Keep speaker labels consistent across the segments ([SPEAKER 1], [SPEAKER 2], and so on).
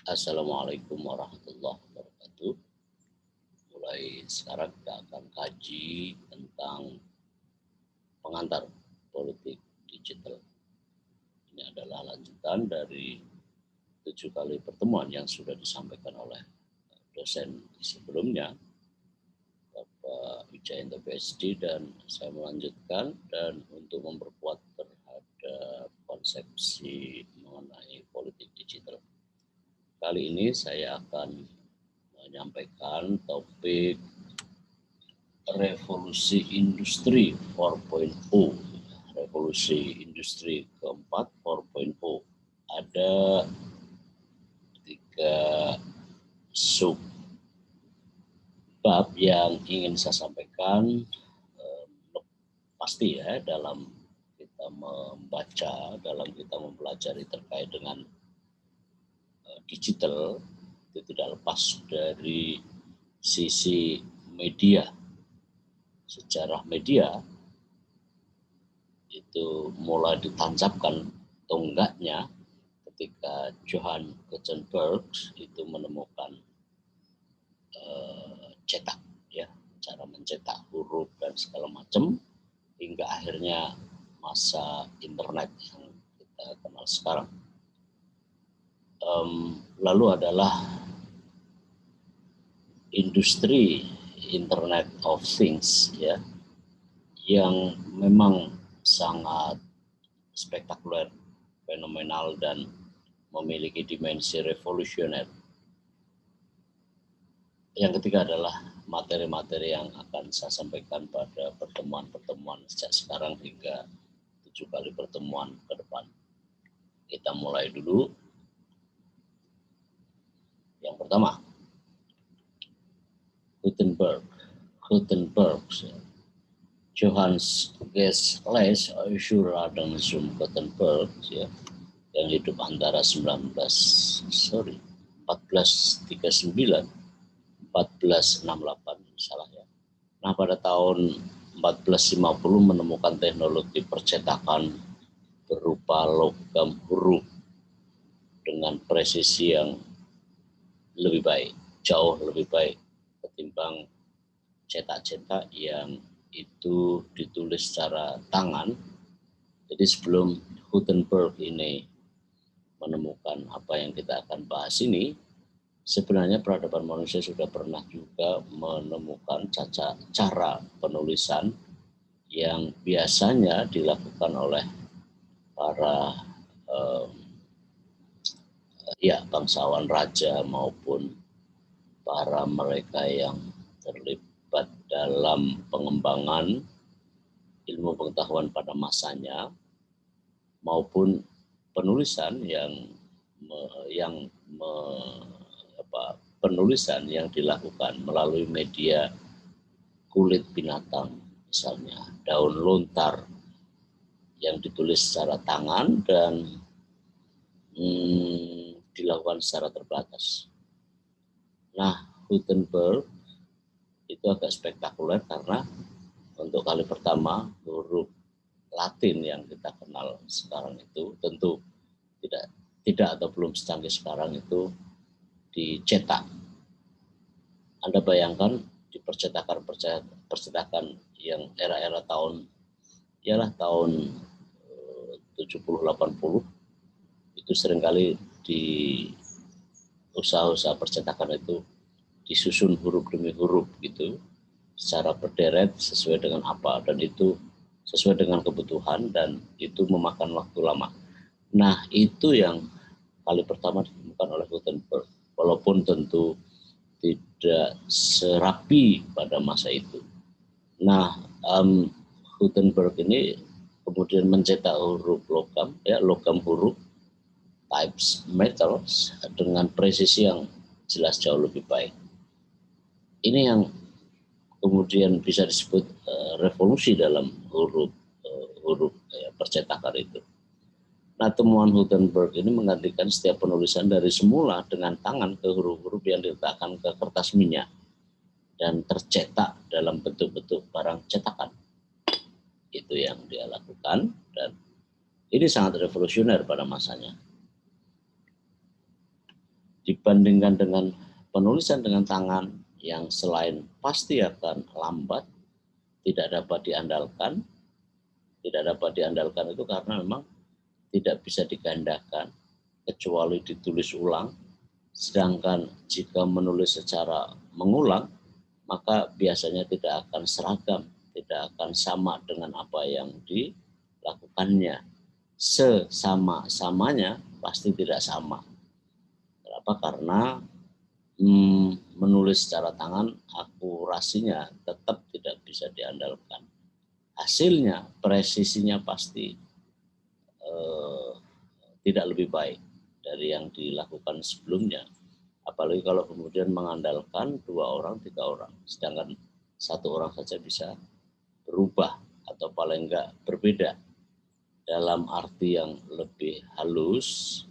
[SPEAKER 1] Assalamualaikum warahmatullahi wabarakatuh. Mulai sekarang kita akan kaji tentang pengantar politik digital. Ini adalah lanjutan dari 7 kali pertemuan yang sudah disampaikan oleh dosen sebelumnya, Bapak Wijayanto PhD, dan saya melanjutkan dan untuk memperkuat terhadap konsepsi mengenai politik digital. Kali ini saya akan menyampaikan topik revolusi industri 4.0. Revolusi industri keempat 4.0. Ada 3 sub bab yang ingin saya sampaikan. Pasti ya, dalam kita membaca, dalam kita mempelajari terkait dengan digital, itu tidak lepas dari sisi media. Sejarah media itu mulai ditancapkan tonggaknya ketika Johann Gutenberg itu menemukan cetak, ya, cara mencetak huruf dan segala macam, hingga akhirnya masa internet yang kita kenal sekarang. Lalu adalah industri Internet of Things, ya, yang memang sangat spektakuler, fenomenal, dan memiliki dimensi revolusioner. Yang ketiga adalah materi-materi yang akan saya sampaikan pada pertemuan-pertemuan sejak sekarang hingga 7 kali pertemuan ke depan. Kita mulai dulu. Yang pertama, Gutenberg, Johannes Geertz Radenzoom Gutenberg, ya, yang hidup antara 1439 1468, salah ya. Nah, pada tahun 1450 menemukan teknologi percetakan berupa logam huruf dengan presisi yang lebih baik, jauh lebih baik ketimbang cetak-cetak yang itu ditulis secara tangan. Jadi sebelum Gutenberg ini menemukan apa yang kita akan bahas ini, sebenarnya peradaban manusia sudah pernah juga menemukan cara penulisan yang biasanya dilakukan oleh para bangsawan raja maupun para mereka yang terlibat dalam pengembangan ilmu pengetahuan pada masanya, maupun penulisan penulisan yang dilakukan melalui media kulit binatang, misalnya daun lontar yang ditulis secara tangan dan dilakukan secara terbatas. Nah, Gutenberg itu agak spektakuler karena untuk kali pertama huruf Latin yang kita kenal sekarang itu tentu tidak atau belum secanggih sekarang itu dicetak. Anda bayangkan di percetakan yang era-era tahun 70-80 itu seringkali di usaha-usaha percetakan itu disusun huruf demi huruf gitu secara berderet sesuai dengan apa, dan itu sesuai dengan kebutuhan dan itu memakan waktu lama. Nah, itu yang kali pertama ditemukan oleh Gutenberg, walaupun tentu tidak serapi pada masa itu. Nah, Gutenberg ini kemudian mencetak huruf logam huruf types metals dengan presisi yang jelas jauh lebih baik. Ini yang kemudian bisa disebut revolusi dalam huruf percetakan itu. Nah, temuan Gutenberg ini menggantikan setiap penulisan dari semula dengan tangan ke huruf-huruf yang diletakkan ke kertas minyak dan tercetak dalam bentuk-bentuk barang cetakan. Itu yang dia lakukan dan ini sangat revolusioner pada masanya. dibandingkan dengan penulisan dengan tangan yang selain pasti akan lambat, tidak dapat diandalkan. Tidak dapat diandalkan itu karena memang tidak bisa digandakan kecuali ditulis ulang. Sedangkan jika menulis secara mengulang, maka biasanya tidak akan seragam, tidak akan sama dengan apa yang dilakukannya. Sesama-samanya pasti tidak sama. Kenapa? Karena menulis secara tangan akurasinya tetap tidak bisa diandalkan. Hasilnya, presisinya pasti tidak lebih baik dari yang dilakukan sebelumnya. Apalagi kalau kemudian mengandalkan 2 orang, 3 orang, sedangkan 1 orang saja bisa berubah atau paling enggak berbeda dalam arti yang lebih halus,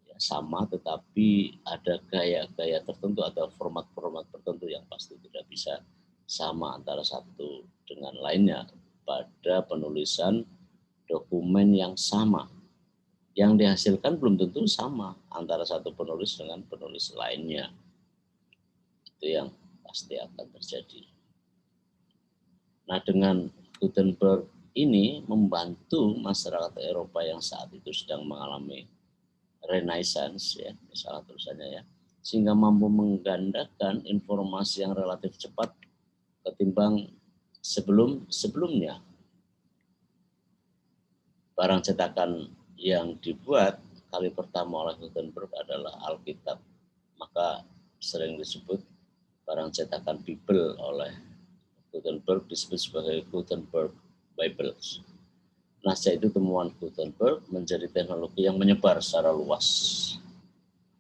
[SPEAKER 1] ya sama, tetapi ada gaya-gaya tertentu atau format-format tertentu yang pasti tidak bisa sama antara satu dengan lainnya pada penulisan dokumen yang sama. Yang dihasilkan belum tentu sama antara satu penulis dengan penulis lainnya. Itu yang pasti akan terjadi. Nah, dengan Gutenberg ini membantu masyarakat Eropa yang saat itu sedang mengalami Renaissance, ya, misalnya tulisannya ya, sehingga mampu menggandakan informasi yang relatif cepat ketimbang sebelumnya. Barang cetakan yang dibuat kali pertama oleh Gutenberg adalah Alkitab, maka sering disebut barang cetakan Bible oleh Gutenberg disebut sebagai Gutenberg Bibles. Nah, setelah itu temuan Gutenberg menjadi teknologi yang menyebar secara luas.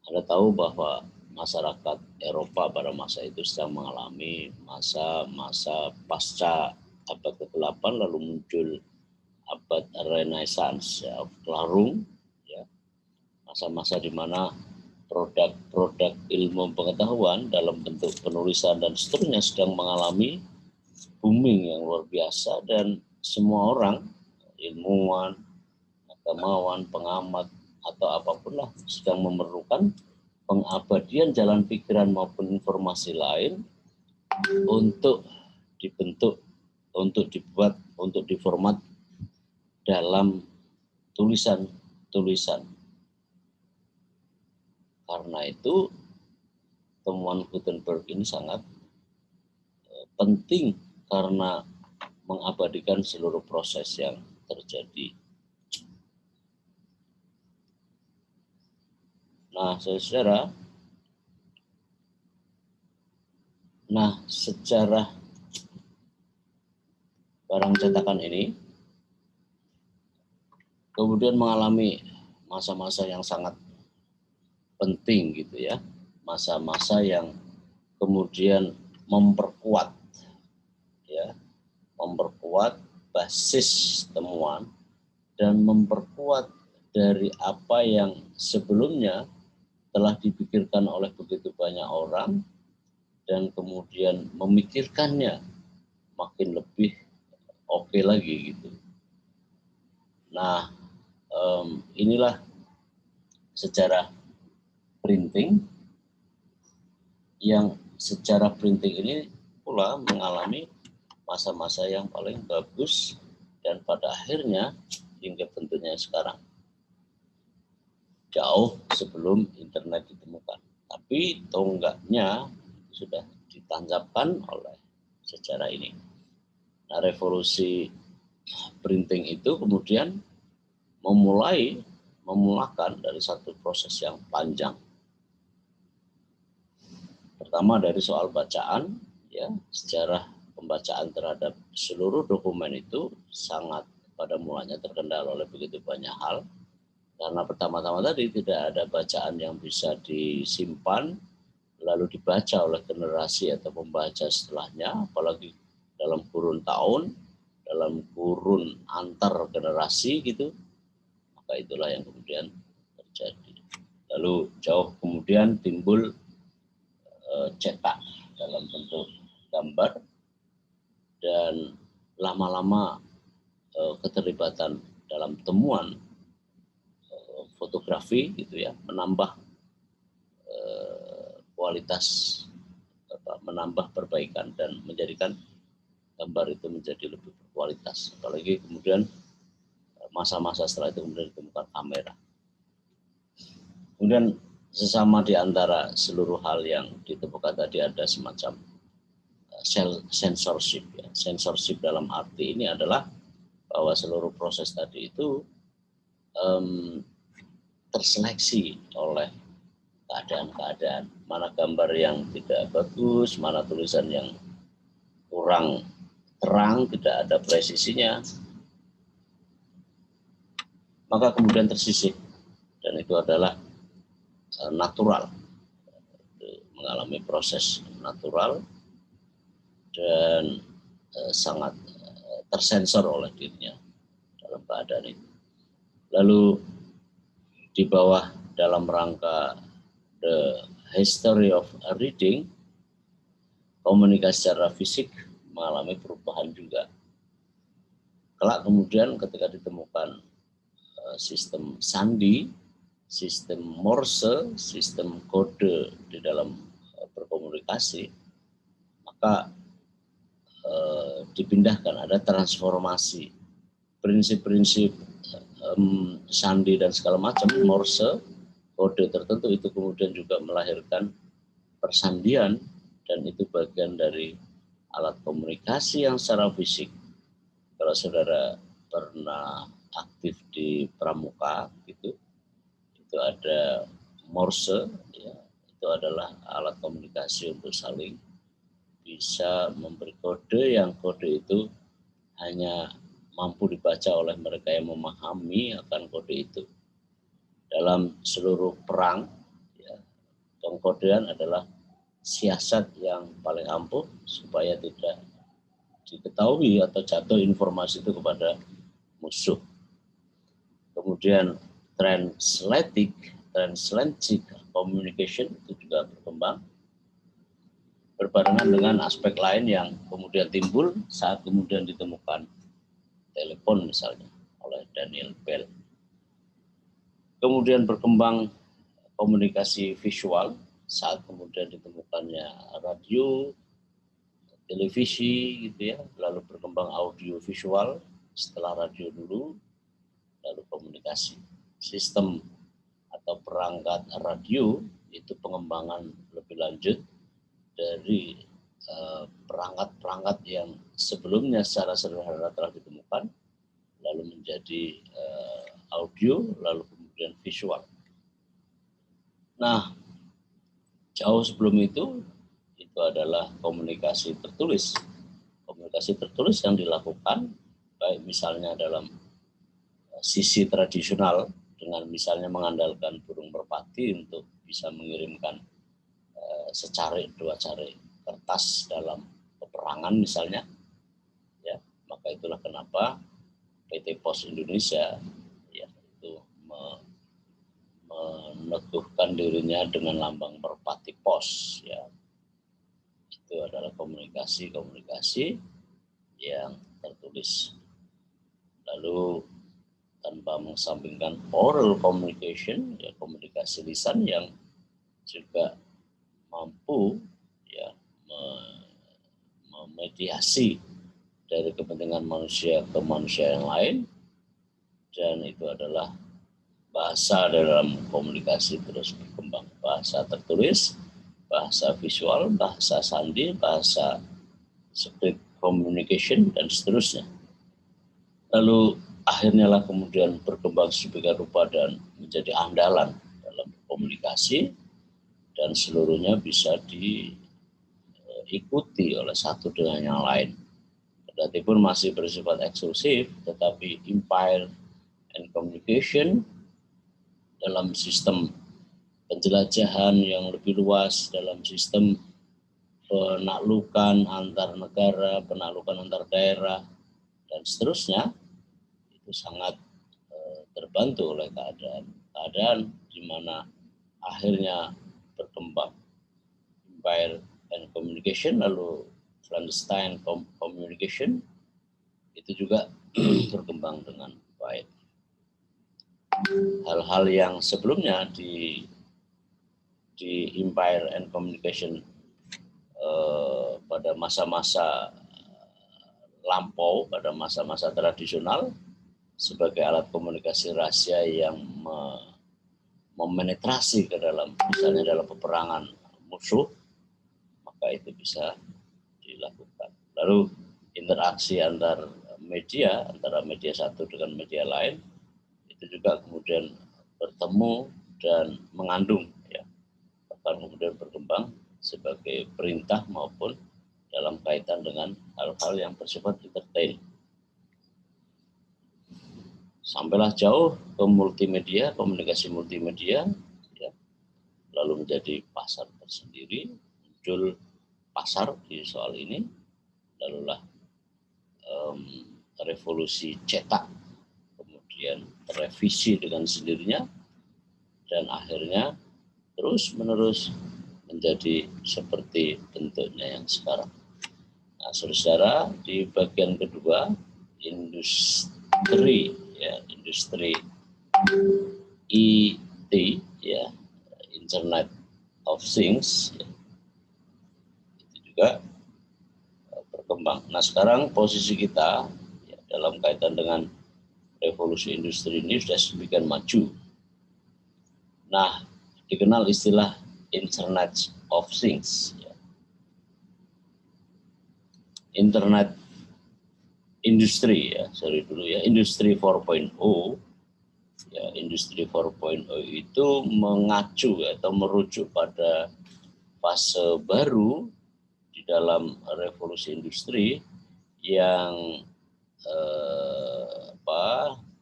[SPEAKER 1] Anda tahu bahwa masyarakat Eropa pada masa itu sedang mengalami masa-masa pasca abad ke-8, lalu muncul abad Renaissance, ya, Larung, ya, masa-masa di mana produk-produk ilmu pengetahuan dalam bentuk penulisan dan seterusnya sedang mengalami booming yang luar biasa, dan semua orang, ilmuwan, agamawan, pengamat, atau apapun lah, sedang memerlukan pengabadian jalan pikiran maupun informasi lain untuk dibentuk, untuk dibuat, untuk diformat dalam tulisan-tulisan. Karena itu temuan Gutenberg ini sangat penting karena mengabadikan seluruh proses yang terjadi. Nah, saudara, sejarah barang cetakan ini kemudian mengalami masa-masa yang sangat penting gitu ya, masa-masa yang kemudian memperkuat basis temuan dan memperkuat dari apa yang sebelumnya telah dipikirkan oleh begitu banyak orang dan kemudian memikirkannya makin lebih oke lagi gitu. Nah, inilah sejarah printing, yang secara printing ini pula mengalami masa-masa yang paling bagus dan pada akhirnya hingga bentuknya sekarang, jauh sebelum internet ditemukan. Tapi tonggaknya sudah ditancapkan oleh sejarah ini. Nah, revolusi printing itu kemudian memulakan dari satu proses yang panjang. Pertama dari soal bacaan, ya, sejarah pembacaan terhadap seluruh dokumen itu sangat pada mulanya terkendala oleh begitu banyak hal. Karena pertama-tama tadi tidak ada bacaan yang bisa disimpan lalu dibaca oleh generasi atau pembaca setelahnya, apalagi dalam kurun tahun, dalam kurun antar generasi gitu. Maka itulah yang kemudian terjadi. Lalu jauh kemudian timbul cetak dalam bentuk gambar, dan lama-lama keterlibatan dalam temuan fotografi gitu ya menambah kualitas, menambah perbaikan dan menjadikan gambar itu menjadi lebih berkualitas. Apalagi kemudian masa-masa setelah itu kemudian ditemukan kamera. Kemudian sesama di antara seluruh hal yang ditemukan tadi ada semacam censorship. Ya. Censorship dalam arti ini adalah bahwa seluruh proses tadi itu terseleksi oleh keadaan-keadaan. Mana gambar yang tidak bagus, mana tulisan yang kurang terang, tidak ada presisinya, maka kemudian tersisih, dan itu adalah natural, mengalami proses natural dan sangat tersensor oleh dirinya dalam keadaan itu. Lalu di bawah dalam rangka the history of reading, komunikasi secara fisik mengalami perubahan juga. Kelak kemudian ketika ditemukan sistem sandi, sistem Morse, sistem kode di dalam berkomunikasi, maka dipindahkan, ada transformasi prinsip-prinsip sandi dan segala macam Morse, kode tertentu itu kemudian juga melahirkan persandian, dan itu bagian dari alat komunikasi yang secara fisik. Kalau saudara pernah aktif di pramuka gitu, itu ada Morse, ya, itu adalah alat komunikasi untuk saling bisa memberi kode, yang kode itu hanya mampu dibaca oleh mereka yang memahami akan kode itu. Dalam seluruh perang, ya, pengkodean adalah siasat yang paling ampuh supaya tidak diketahui atau jatuh informasi itu kepada musuh. Kemudian transatlantic communication itu juga berkembang berbarengan dengan aspek lain yang kemudian timbul saat kemudian ditemukan telepon misalnya oleh Daniel Bell. Kemudian berkembang komunikasi visual saat kemudian ditemukannya radio, televisi gitu ya, lalu berkembang audio visual setelah radio dulu, lalu komunikasi. Sistem atau perangkat radio itu pengembangan lebih lanjut dari perangkat-perangkat yang sebelumnya secara sederhana telah ditemukan, lalu menjadi audio, lalu kemudian visual. Nah, jauh sebelum itu adalah komunikasi tertulis. Komunikasi tertulis yang dilakukan baik misalnya dalam sisi tradisional dengan misalnya mengandalkan burung merpati untuk bisa mengirimkan secari dua cari kertas dalam peperangan misalnya, ya, maka itulah kenapa PT Pos Indonesia ya itu meneguhkan dirinya dengan lambang merpati pos, ya. Itu adalah komunikasi yang tertulis. Lalu tanpa mengesampingkan oral communication, ya, komunikasi lisan yang juga mampu ya memediasi dari kepentingan manusia ke manusia yang lain, dan itu adalah bahasa dalam komunikasi terus berkembang. Bahasa tertulis, bahasa visual, bahasa sandi, bahasa script communication, dan seterusnya. Lalu akhirnya lah kemudian berkembang sedemikian rupa dan menjadi andalan dalam komunikasi, dan seluruhnya bisa diikuti oleh satu dengan yang lain. Kendati pun masih bersifat eksklusif, tetapi empire and communication dalam sistem penjelajahan yang lebih luas, dalam sistem penaklukan antar negara, penaklukan antar daerah, dan seterusnya, itu sangat terbantu oleh keadaan di mana akhirnya berkembang empire and communication, lalu clandestine communication itu juga berkembang dengan baik. Hal-hal yang sebelumnya di Empire and Communication pada masa-masa lampau, pada masa-masa tradisional, sebagai alat komunikasi rahasia yang memenetrasi ke dalam, misalnya dalam peperangan musuh, maka itu bisa dilakukan. Lalu interaksi antara media satu dengan media lain, itu juga kemudian bertemu dan mengandung, ya, bahkan kemudian berkembang sebagai perintah maupun dalam kaitan dengan hal-hal yang bersifat entertain. Sampailah jauh ke multimedia, komunikasi multimedia, ya, lalu menjadi pasar tersendiri, muncul pasar di soal ini, lalulah revolusi cetak, kemudian revisi dengan sendirinya, dan akhirnya terus-menerus menjadi seperti bentuknya yang sekarang. Nah, saudara, di bagian kedua, industri, ya, industri IT, ya, Internet of Things, ya, itu juga berkembang. Nah, sekarang posisi kita, ya, dalam kaitan dengan revolusi industri ini sudah sedemikian maju. Nah, dikenal istilah Internet of Things, ya. Internet industri, ya, industri 4.0, ya, industri 4.0 itu mengacu atau merujuk pada fase baru di dalam revolusi industri yang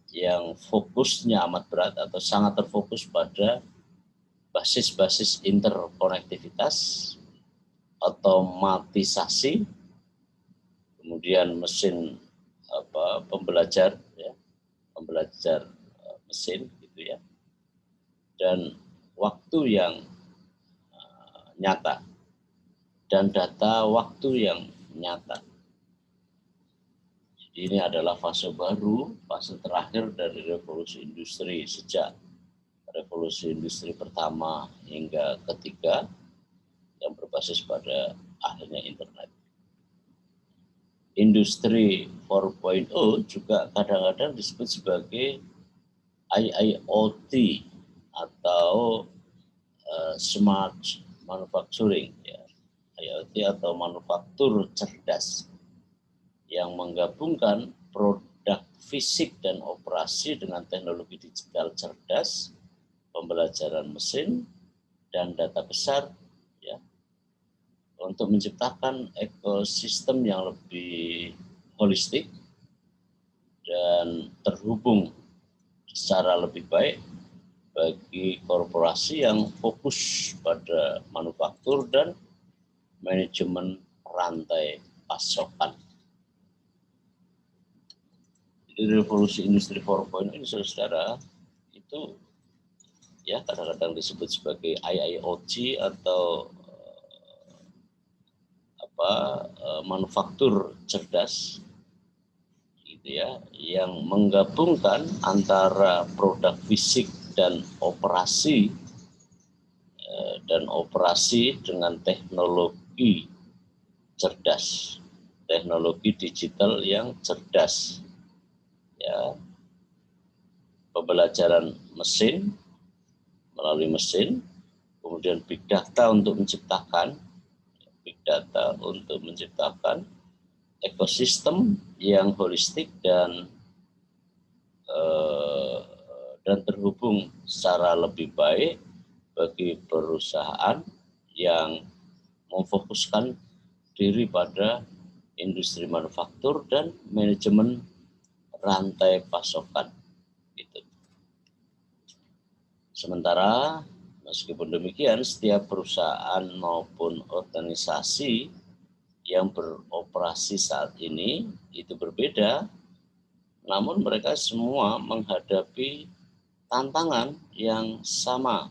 [SPEAKER 1] yang fokusnya amat berat atau sangat terfokus pada basis-basis interkonektivitas, otomatisasi, kemudian mesin pembelajar, ya, pembelajar mesin, gitu ya, dan waktu yang nyata dan data waktu yang nyata. Ini adalah fase baru, fase terakhir dari revolusi industri sejak revolusi industri pertama hingga ketiga yang berbasis pada akhirnya internet. Industri 4.0 juga kadang-kadang disebut sebagai IIoT atau smart manufacturing, ya. IoT atau manufaktur cerdas, yang menggabungkan produk fisik dan operasi dengan teknologi digital cerdas, pembelajaran mesin, dan data besar, ya, untuk menciptakan ekosistem yang lebih holistik dan terhubung secara lebih baik bagi korporasi yang fokus pada manufaktur dan manajemen rantai pasokan. Revolusi industri 4.0 ini, saudara, itu ya kadang-kadang disebut sebagai IIoT atau manufaktur cerdas, gitu ya, yang menggabungkan antara produk fisik dan operasi dengan teknologi cerdas, teknologi digital yang cerdas, ya, pembelajaran mesin melalui mesin, kemudian big data untuk menciptakan ekosistem yang holistik dan terhubung secara lebih baik bagi perusahaan yang memfokuskan diri pada industri manufaktur dan manajemen rantai pasokan, gitu. Sementara meskipun demikian, setiap perusahaan maupun organisasi yang beroperasi saat ini itu berbeda, namun mereka semua menghadapi tantangan yang sama.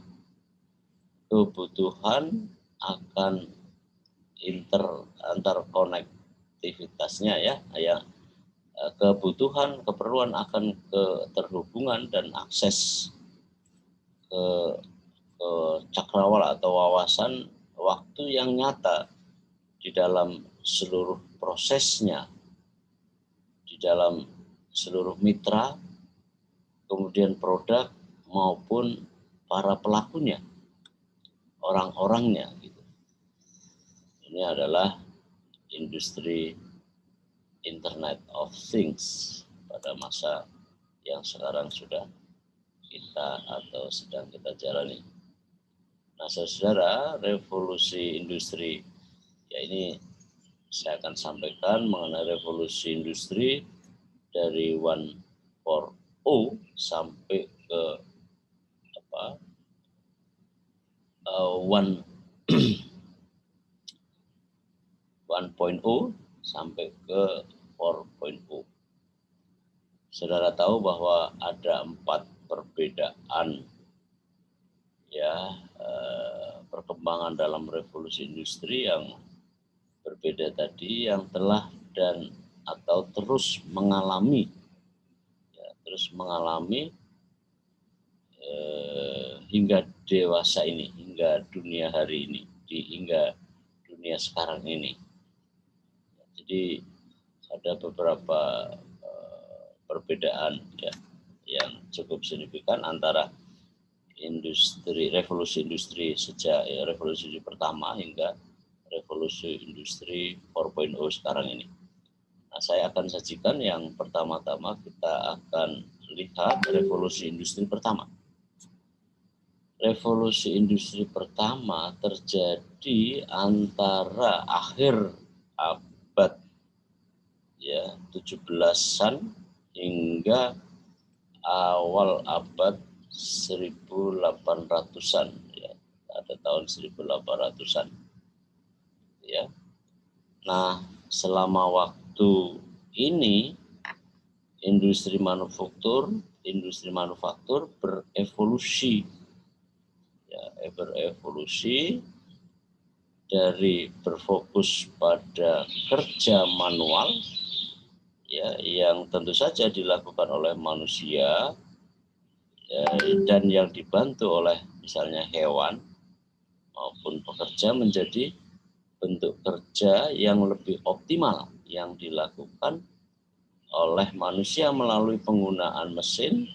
[SPEAKER 1] Kebutuhan akan interkonektivitasnya, ya, keperluan akan keterhubungan dan akses ke cakrawala atau wawasan waktu yang nyata di dalam seluruh prosesnya, di dalam seluruh mitra, kemudian produk maupun para pelakunya, orang-orangnya gitu. Ini adalah industri Internet of Things pada masa yang sekarang sudah kita atau sedang kita jalani. Nah, saudara, revolusi industri, ya ini saya akan sampaikan mengenai revolusi industri dari 1.0 sampai ke 1.0 sampai ke 4.0. Saudara tahu bahwa ada 4 perbedaan ya perkembangan dalam revolusi industri yang berbeda tadi, yang telah dan atau terus mengalami hingga dewasa ini, hingga dunia hari ini, hingga dunia sekarang ini. Jadi ada beberapa perbedaan ya yang cukup signifikan antara revolusi industri sejak revolusi pertama hingga revolusi industri 4.0 sekarang ini. Nah, saya akan sajikan yang pertama-tama kita akan lihat revolusi industri pertama. Revolusi industri pertama terjadi antara akhir abad ya 17-an hingga awal abad 1800-an ya, ada tahun 1800-an ya. Nah, selama waktu ini industri manufaktur berevolusi dari berfokus pada kerja manual ya, yang tentu saja dilakukan oleh manusia ya, dan yang dibantu oleh misalnya hewan maupun pekerja, menjadi bentuk kerja yang lebih optimal yang dilakukan oleh manusia melalui penggunaan mesin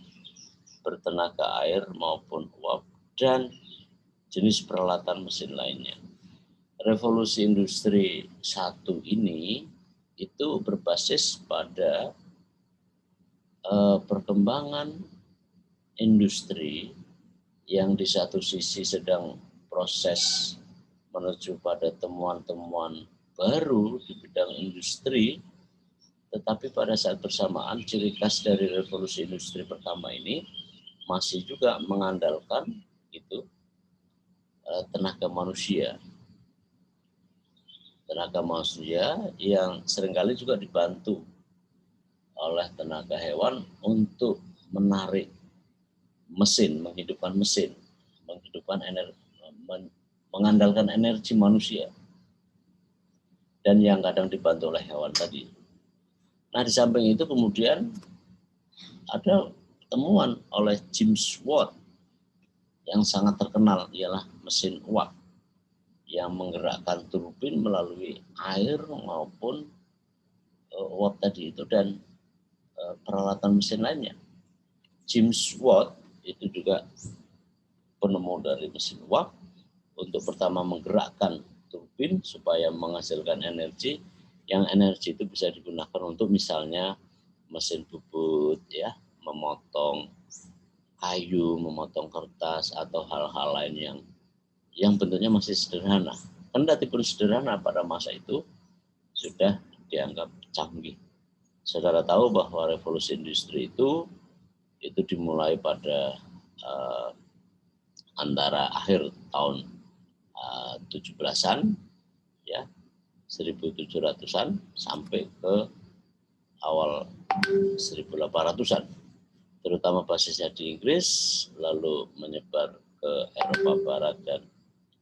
[SPEAKER 1] bertenaga air maupun uap dan jenis peralatan mesin lainnya. Revolusi industri 1 ini itu berbasis pada perkembangan industri yang di satu sisi sedang proses menuju pada temuan-temuan baru di bidang industri, tetapi pada saat bersamaan ciri khas dari revolusi industri pertama ini masih juga mengandalkan tenaga manusia yang seringkali juga dibantu oleh tenaga hewan untuk menarik mesin, mengandalkan energi manusia, dan yang kadang dibantu oleh hewan tadi. Nah, di samping itu kemudian ada temuan oleh James Watt yang sangat terkenal, ialah mesin uap yang menggerakkan turbin melalui air maupun uap tadi itu dan peralatan mesin lainnya. James Watt itu juga penemu dari mesin uap untuk pertama menggerakkan turbin supaya menghasilkan energi, yang energi itu bisa digunakan untuk misalnya mesin bubut ya, memotong kayu, memotong kertas atau hal-hal lain yang bentuknya masih sederhana. Kendati pun sederhana pada masa itu sudah dianggap canggih. Saudara tahu bahwa revolusi industri itu dimulai pada antara akhir tahun 17-an ya, 1700-an sampai ke awal 1800-an, terutama basisnya di Inggris, lalu menyebar ke Eropa Barat dan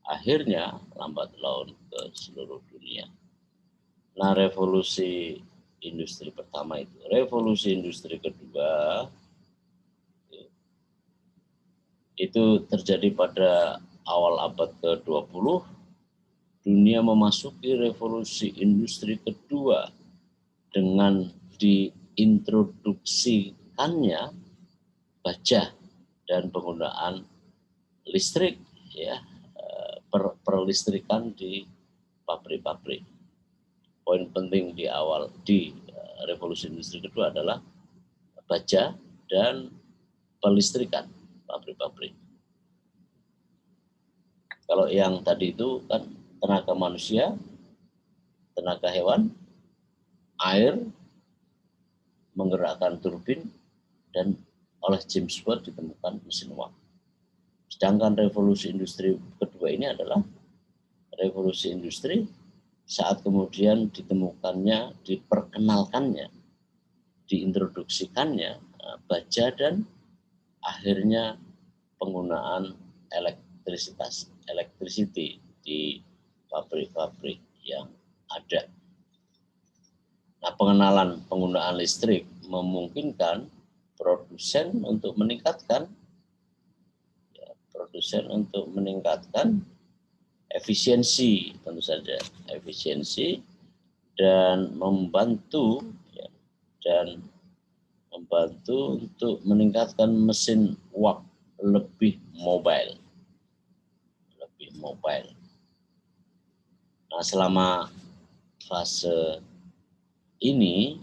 [SPEAKER 1] akhirnya lambat laun ke seluruh dunia. Nah, revolusi industri pertama itu. Revolusi industri kedua Itu terjadi pada awal abad ke-20, dunia memasuki revolusi industri kedua dengan diintroduksikannya baja dan penggunaan listrik, ya, perlistrikan di pabrik-pabrik. Poin penting di awal di revolusi industri kedua adalah baja dan pelistrikan pabrik-pabrik. Kalau yang tadi itu kan tenaga manusia, tenaga hewan, air, menggerakkan turbin, dan oleh James Watt ditemukan mesin uap. Sedangkan revolusi industri kedua ini adalah revolusi industri saat kemudian ditemukannya, diperkenalkannya, diintroduksikannya baja dan akhirnya penggunaan electricity di pabrik-pabrik yang ada. Nah, pengenalan penggunaan listrik memungkinkan produsen untuk meningkatkan efisiensi, tentu saja efisiensi, dan membantu untuk meningkatkan mesin uap lebih mobile. Nah, selama fase ini,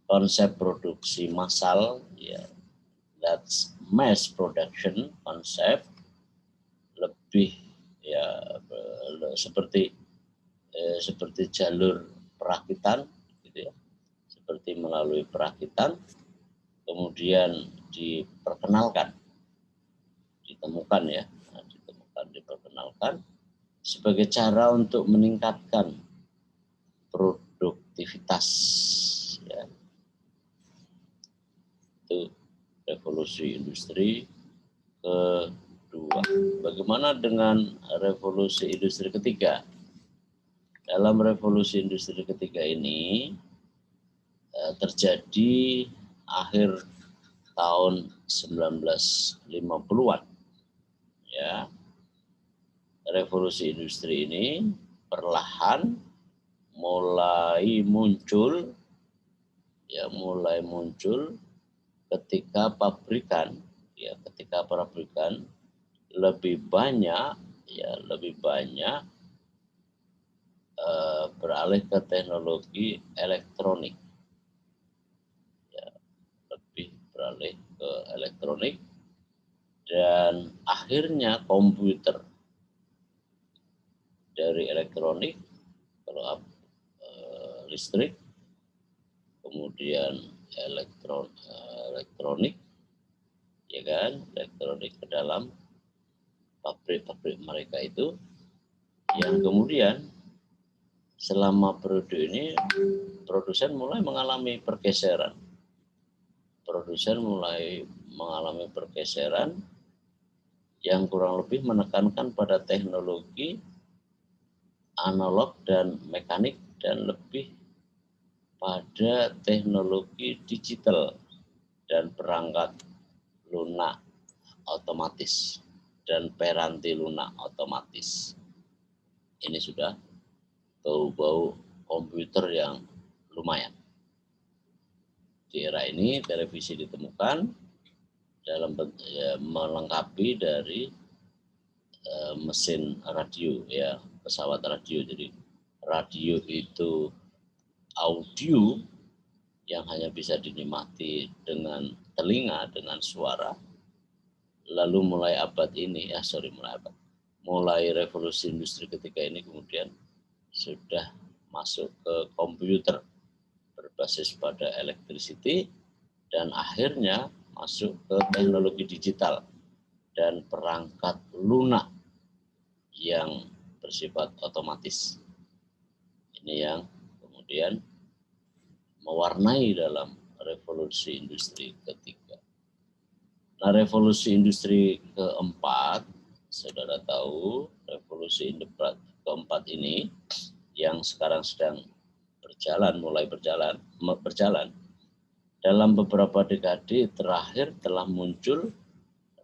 [SPEAKER 1] konsep produksi massal, ya, that's mass production konsep, lebih ya seperti jalur perakitan, gitu ya, seperti melalui perakitan, kemudian diperkenalkan, diperkenalkan sebagai cara untuk meningkatkan produktivitas, ya. Itu revolusi industri kedua. Bagaimana dengan revolusi industri ketiga? Dalam revolusi industri ketiga ini terjadi akhir tahun 1950-an. Ya. Revolusi industri ini perlahan mulai muncul ketika pabrikan lebih banyak beralih ke teknologi elektronik, dan akhirnya komputer dari elektronik, kalau listrik, kemudian elektronik, ya kan, elektronik ke dalam pabrik-pabrik mereka itu, yang kemudian selama periode ini produsen mulai mengalami pergeseran. Yang kurang lebih menekankan pada teknologi analog dan mekanik dan lebih pada teknologi digital dan perangkat lunak otomatis dan peranti lunak otomatis. Ini sudah bau-bau komputer yang lumayan. Di era ini televisi ditemukan dalam melengkapi dari mesin radio, ya, pesawat radio. Jadi radio itu audio yang hanya bisa dinikmati dengan telinga, dengan suara. Lalu mulai revolusi industri ketiga ini kemudian sudah masuk ke komputer berbasis pada electricity dan akhirnya masuk ke teknologi digital dan perangkat lunak yang bersifat otomatis. Ini yang kemudian mewarnai dalam revolusi industri ketiga. Nah, revolusi industri keempat, saudara tahu, revolusi industri keempat ini yang sekarang sedang mulai berjalan, Dalam beberapa dekade terakhir telah muncul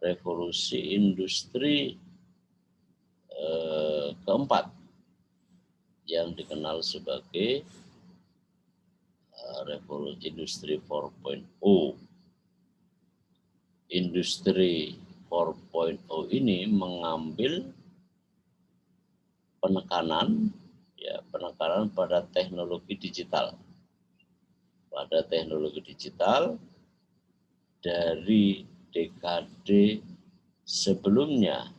[SPEAKER 1] revolusi industri keempat yang dikenal sebagai revolusi industri 4.0. Industri 4.0 ini mengambil penekanan pada teknologi digital. Pada teknologi digital dari dekade sebelumnya,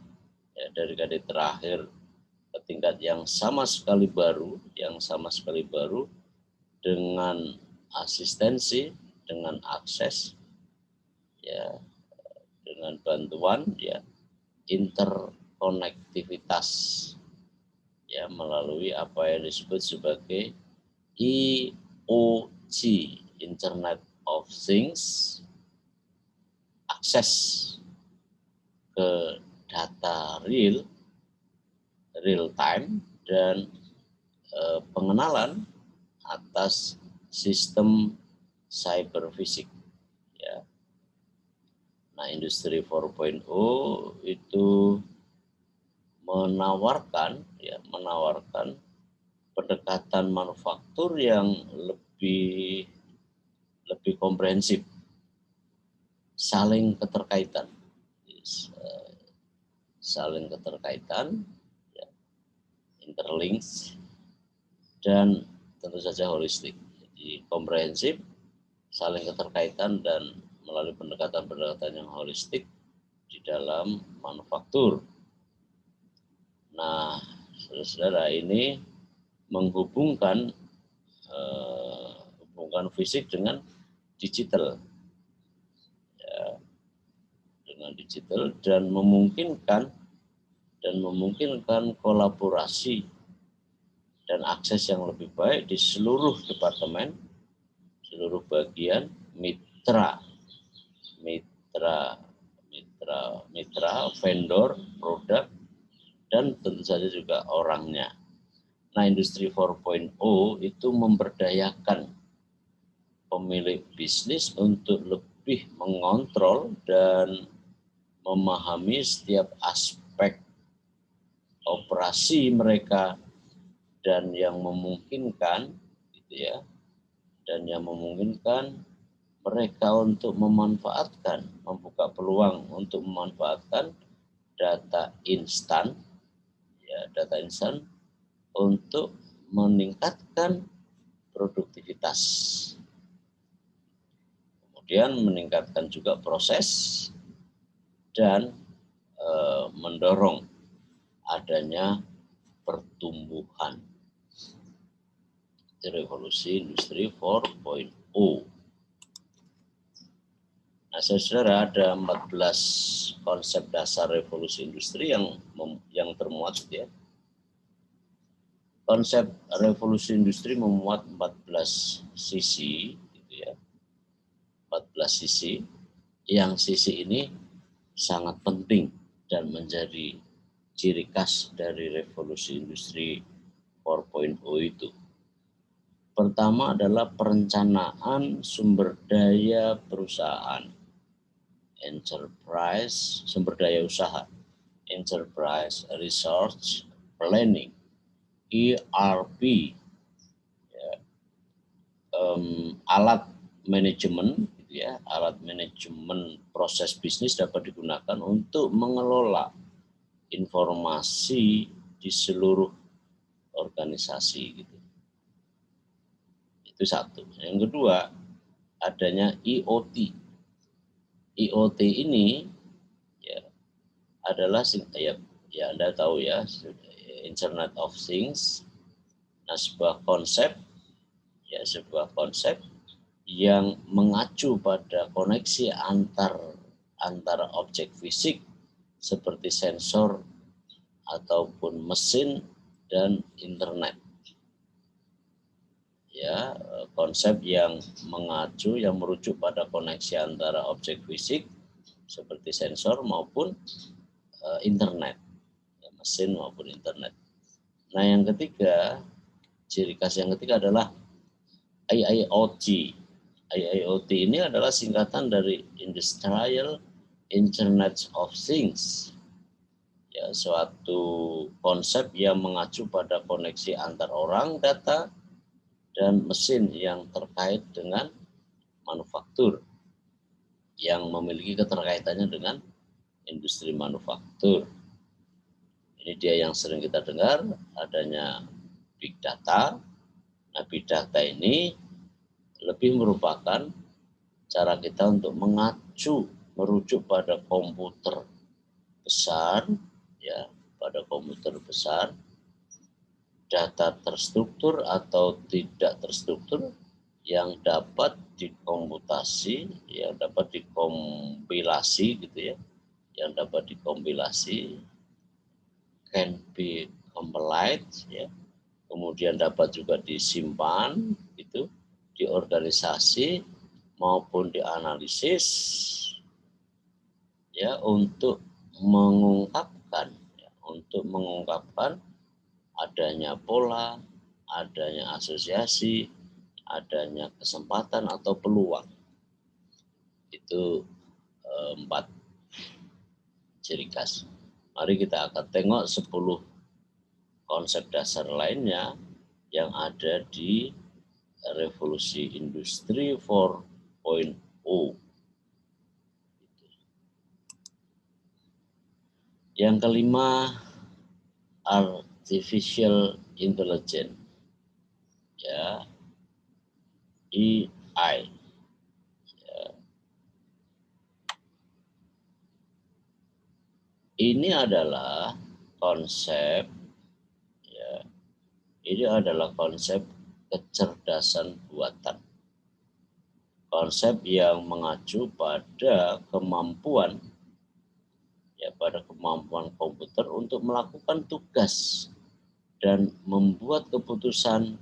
[SPEAKER 1] dari dekade terakhir ke tingkat yang sama sekali baru dengan asistensi, dengan akses, dengan bantuan interkonektivitas melalui apa yang disebut sebagai IoT, Internet of Things, akses ke data real time, dan pengenalan atas sistem cyber fisik. Nah, industri 4.0 itu menawarkan pendekatan manufaktur yang lebih komprehensif, saling keterkaitan, interlinks, dan tentu saja holistik. Jadi komprehensif, saling keterkaitan, dan melalui pendekatan yang holistik di dalam manufaktur. Nah, saudara-saudara, ini menghubungkan fisik dengan digital, dan memungkinkan kolaborasi dan akses yang lebih baik di seluruh departemen, seluruh bagian, mitra, vendor, produk, dan tentu saja juga orangnya. Nah, industri 4.0 itu memberdayakan pemilik bisnis untuk lebih mengontrol dan memahami setiap aspek operasi mereka, dan yang memungkinkan mereka untuk membuka peluang untuk memanfaatkan data instan untuk meningkatkan produktivitas, kemudian meningkatkan juga proses, dan mendorong adanya pertumbuhan. Revolusi industri 4.0. Nah, saudara, ada 14 konsep dasar revolusi industri yang termuat, Konsep revolusi industri memuat 14 sisi, 14 sisi, yang sisi ini sangat penting dan menjadi ciri khas dari revolusi industri 4.0 itu. Pertama adalah perencanaan sumber daya perusahaan, sumber daya usaha, enterprise resource planning, ERP, alat manajemen, alat manajemen proses bisnis dapat digunakan untuk mengelola informasi di seluruh organisasi, Itu satu. Yang kedua, adanya IoT. IoT ini adalah Anda tahu Internet of Things. Nah, sebuah konsep yang mengacu pada koneksi antara objek fisik seperti sensor ataupun mesin dan internet. Konsep yang merujuk pada koneksi antara objek fisik seperti sensor maupun internet, mesin maupun internet. Nah, yang ketiga, ciri khas yang ketiga adalah IIoT, IIoT ini adalah singkatan dari Industrial Internet of Things. Ya, suatu konsep yang mengacu pada koneksi antar orang, data, dan mesin yang terkait dengan manufaktur, yang memiliki keterkaitannya dengan industri manufaktur. Ini dia yang sering kita dengar, adanya big data. Nah, big data ini lebih merupakan cara kita untuk merujuk pada komputer besar, ya, pada komputer besar, data terstruktur atau tidak terstruktur yang dapat dikomputasi, yang dapat dikompilasi gitu ya, yang dapat dikompilasi, can be compiled, ya, kemudian dapat juga disimpan gitu di organisasi maupun dianalisis, ya, untuk mengungkapkan adanya pola, adanya asosiasi, adanya kesempatan atau peluang. Itu 4 ciri khas. Mari kita akan tengok 10 konsep dasar lainnya yang ada di revolusi industri 4.0. Yang kelima, artificial intelligence, ya, AI. Ya. Ini adalah konsep, ya, ini adalah konsep kecerdasan buatan. Konsep yang mengacu pada kemampuan, ya, pada kemampuan komputer untuk melakukan tugas dan membuat keputusan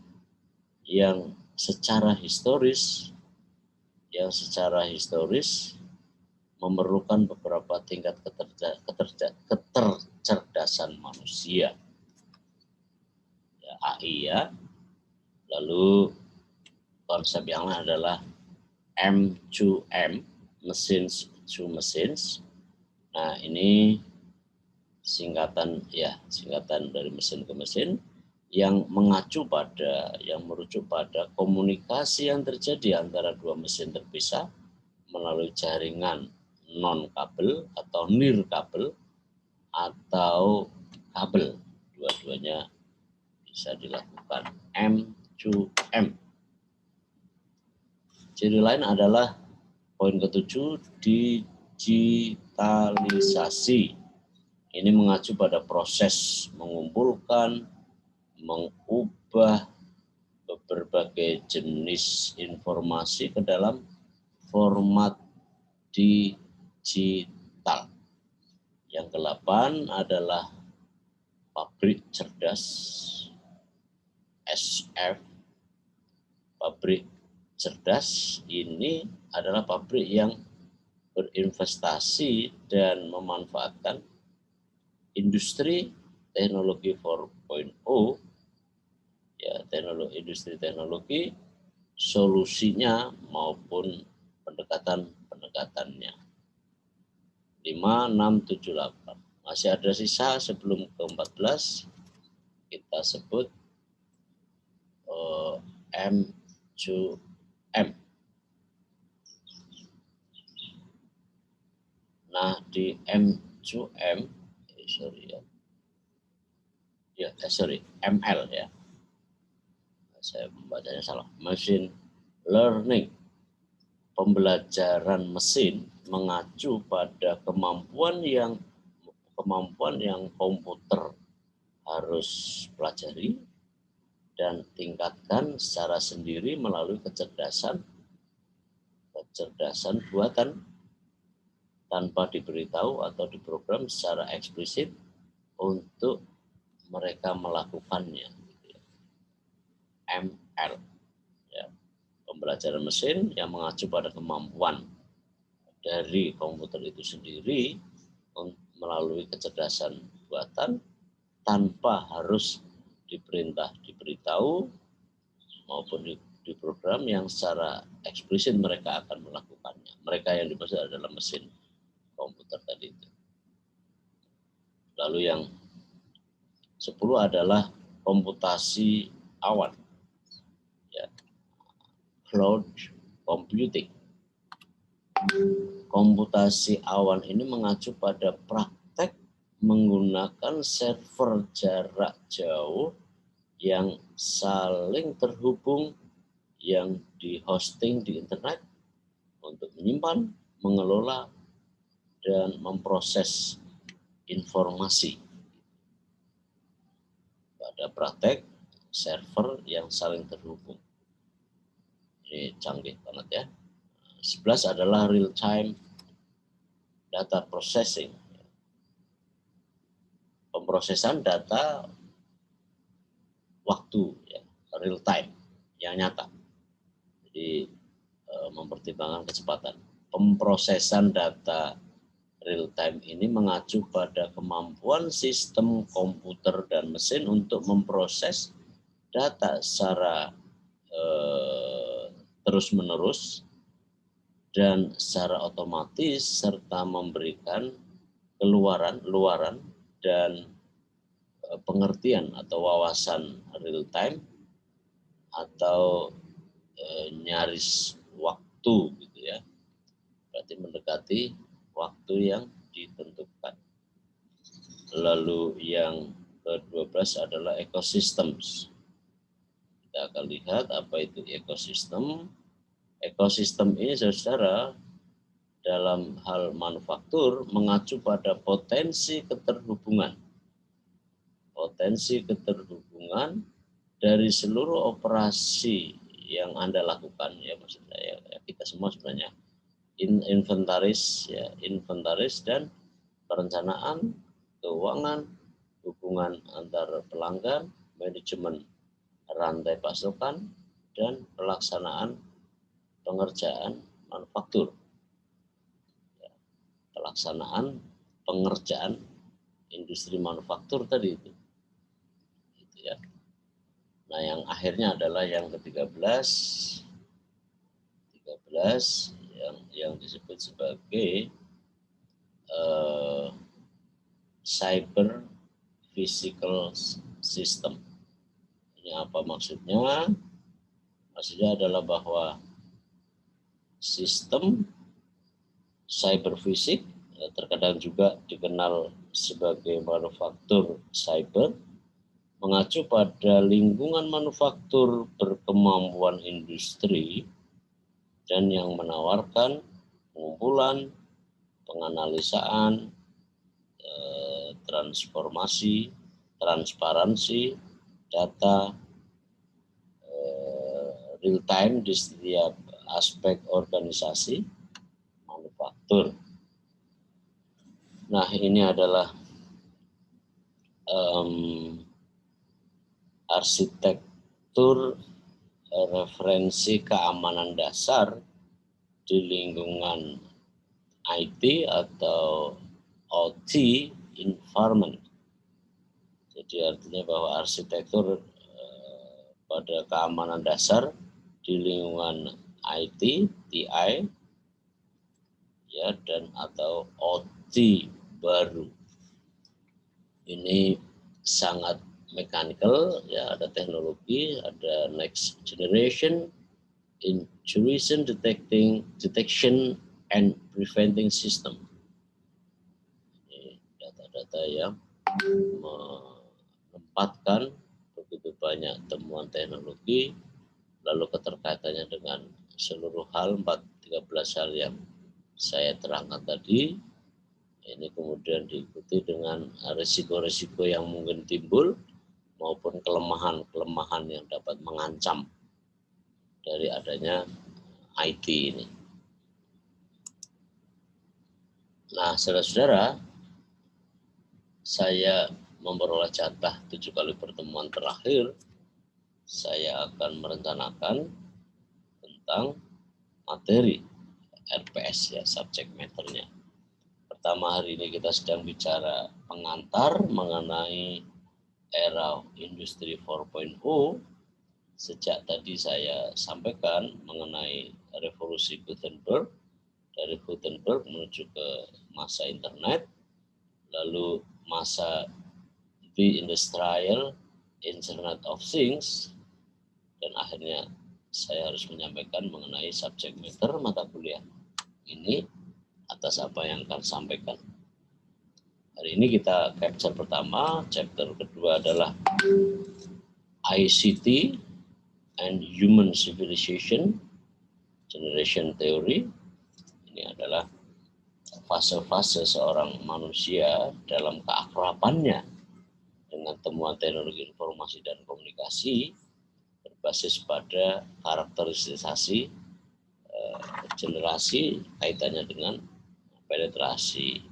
[SPEAKER 1] yang secara historis memerlukan beberapa tingkat kecerdasan manusia, ya, AI, ya. Lalu konsep yang lain adalah M2M, machines to machines. Nah, ini singkatan dari mesin ke mesin yang merujuk pada komunikasi yang terjadi antara dua mesin terpisah melalui jaringan non kabel atau nirkabel atau kabel. Dua-duanya bisa dilakukan. M2M. Ciri lain adalah poin ke-7, digitalisasi. Ini mengacu pada proses mengumpulkan, mengubah berbagai jenis informasi ke dalam format digital. Yang ke-8 adalah pabrik cerdas, SF. Pabrik cerdas ini adalah pabrik yang berinvestasi dan memanfaatkan industri teknologi 4.0, ya, industri teknologi, solusinya maupun pendekatannya. 5, 6, 7, 8. Masih ada sisa sebelum ke-14, kita sebut M2M. Nah, di M2M, ML, ya. Saya membacanya salah. Machine learning. Pembelajaran mesin mengacu pada kemampuan yang komputer harus pelajari dan tingkatkan secara sendiri melalui kecerdasan buatan tanpa diberitahu atau diprogram secara eksplisit untuk mereka melakukannya. ML, ya. Pembelajaran mesin yang mengacu pada kemampuan dari komputer itu sendiri melalui kecerdasan buatan tanpa harus diberitahu maupun di program yang secara eksplisit mereka akan melakukannya. Mereka yang dimaksud adalah mesin komputer tadi itu. Lalu yang 10 adalah komputasi awan, ya, cloud computing. Komputasi awan ini mengacu pada praktek menggunakan server jarak jauh yang saling terhubung, yang di hosting di internet untuk menyimpan, mengelola, dan memproses informasi. Pada praktek server yang saling terhubung. Ini canggih banget ya. 11 adalah real time data processing. Pemrosesan data waktu, ya, real time yang nyata. Jadi mempertimbangkan kecepatan. Pemrosesan data real time ini mengacu pada kemampuan sistem komputer dan mesin untuk memproses data secara terus-menerus dan secara otomatis serta memberikan keluaran dan pengertian atau wawasan real time atau nyaris waktu gitu ya. Berarti mendekati waktu yang ditentukan. Lalu yang ke-12 adalah ecosystems. Kita akan lihat apa itu ekosistem. Ekosistem ini saudara dalam hal manufaktur mengacu pada potensi keterhubungan. Potensi keterhubungan dari seluruh operasi yang Anda lakukan, ya maksud saya ya, kita semua sebenarnya inventaris ya, inventaris dan perencanaan, keuangan, hubungan antar pelanggan, manajemen rantai pasokan, dan pelaksanaan pengerjaan manufaktur. Ya, pelaksanaan pengerjaan industri manufaktur tadi itu. Gitu ya. Nah, yang akhirnya adalah yang ke-13 yang disebut sebagai cyber physical system. Ini apa maksudnya? Maksudnya adalah bahwa sistem cyber fisik, terkadang juga dikenal sebagai manufaktur cyber, mengacu pada lingkungan manufaktur berkemampuan industri dan yang menawarkan pengumpulan, penganalisaan, transformasi, transparansi, data real time di setiap aspek organisasi manufaktur. Nah, ini adalah arsitektur referensi keamanan dasar di lingkungan IT atau OT environment. Jadi artinya bahwa arsitektur pada keamanan dasar di lingkungan IT, TI, ya, dan atau OT baru. Ini sangat mechanical, ya, ada teknologi, ada next generation, intrusion detection and preventing system. Ini data-data yang menempatkan begitu banyak temuan teknologi, lalu keterkaitannya dengan seluruh hal 13 hal yang saya terangkan tadi. Ini kemudian diikuti dengan risiko-risiko yang mungkin timbul maupun kelemahan-kelemahan yang dapat mengancam dari adanya IT ini. Nah, saudara-saudara, saya memperoleh jatah 7 kali pertemuan terakhir. Saya akan merencanakan tentang materi RPS, ya, subject matter-nya. Pertama, hari ini kita sedang bicara pengantar mengenai era industri 4.0. sejak tadi saya sampaikan mengenai revolusi Gutenberg, dari Gutenberg menuju ke masa internet, lalu masa the industrial Internet of Things, dan akhirnya saya harus menyampaikan mengenai subjek matter mata kuliah ini atas apa yang akan sampaikan. Hari ini kita capture pertama, chapter kedua adalah ICT and Human Civilization, Generation Theory. Ini adalah fase-fase seorang manusia dalam keakrabannya dengan temuan teknologi informasi dan komunikasi berbasis pada karakterisasi generasi kaitannya dengan penetrasi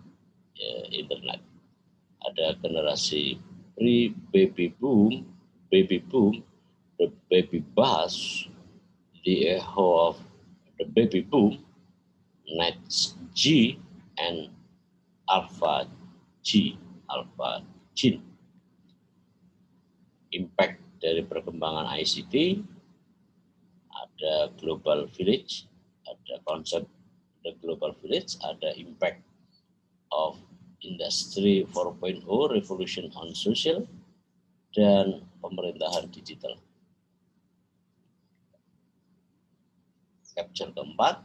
[SPEAKER 1] internet. Ada generasi pre-baby boom, the baby bust, the echo of the baby boom, next G, and alpha gene. Impact dari perkembangan ICT, ada global village, ada konsep the global village, ada impact of Industry 4.0 Revolution on Social, dan pemerintahan digital. Capture keempat,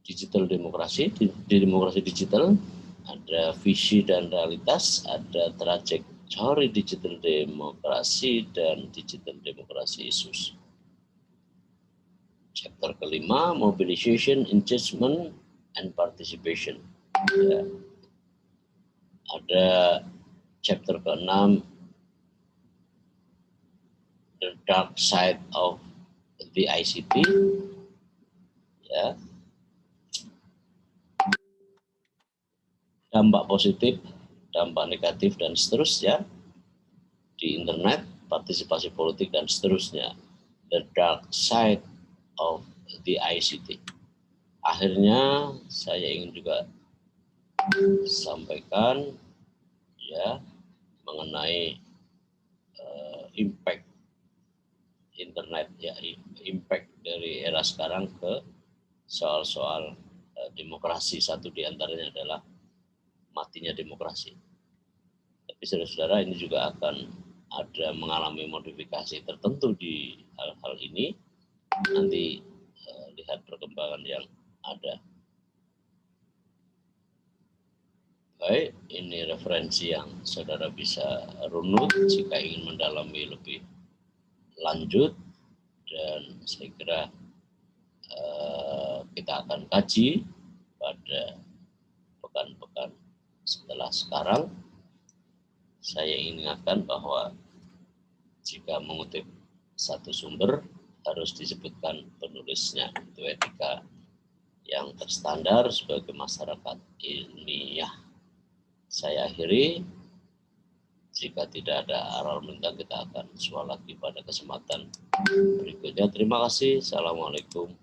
[SPEAKER 1] digital demokrasi. Di demokrasi digital ada visi dan realitas, ada trajektori digital demokrasi, dan digital demokrasi issues. Chapter kelima, mobilization, engagement, and participation. Ya. Ada chapter ke-6, the dark side of the ICT. Ya. Dampak positif, dampak negatif, dan seterusnya di internet, partisipasi politik, dan seterusnya. The dark side of the ICT. Akhirnya saya ingin juga sampaikan ya mengenai impact internet, ya impact dari era sekarang ke soal-soal demokrasi. Satu diantaranya adalah matinya demokrasi. Tapi saudara-saudara, ini juga akan ada mengalami modifikasi tertentu di hal-hal ini. Nanti lihat perkembangan yang ada. Baik, ini referensi yang saudara bisa runut jika ingin mendalami lebih lanjut, dan saya kira kita akan kaji pada pekan-pekan setelah sekarang. Saya ingin ingatkan bahwa jika mengutip satu sumber harus disebutkan penulisnya, itu etika yang terstandar sebagai masyarakat ilmiah. Saya akhiri. Jika tidak ada aral melintang, kita akan soal lagi pada kesempatan berikutnya. Terima kasih. Assalamualaikum